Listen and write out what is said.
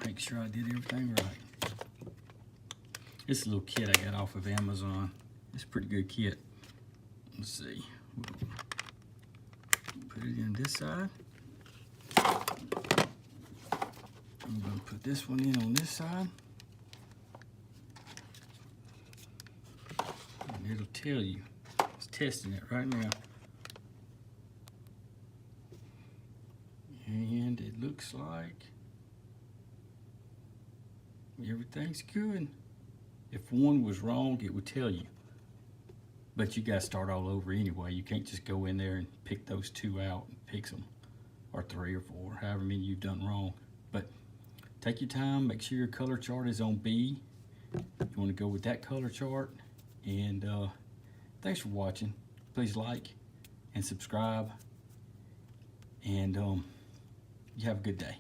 make sure I did everything right. This little kit I got off of Amazon. It's a pretty good kit. Let's see. Put it in this side. I'm going to put this one in on this side. And it'll tell you. It's testing it right now. And it looks like everything's good. If one was wrong, it would tell you. But you gotta start all over anyway. You can't just go in there and pick those two out and fix them, or 3 or 4, however many you've done wrong. But take your time, make sure your color chart is on B. You wanna go with that color chart. And thanks for watching. Please like and subscribe. And you have a good day.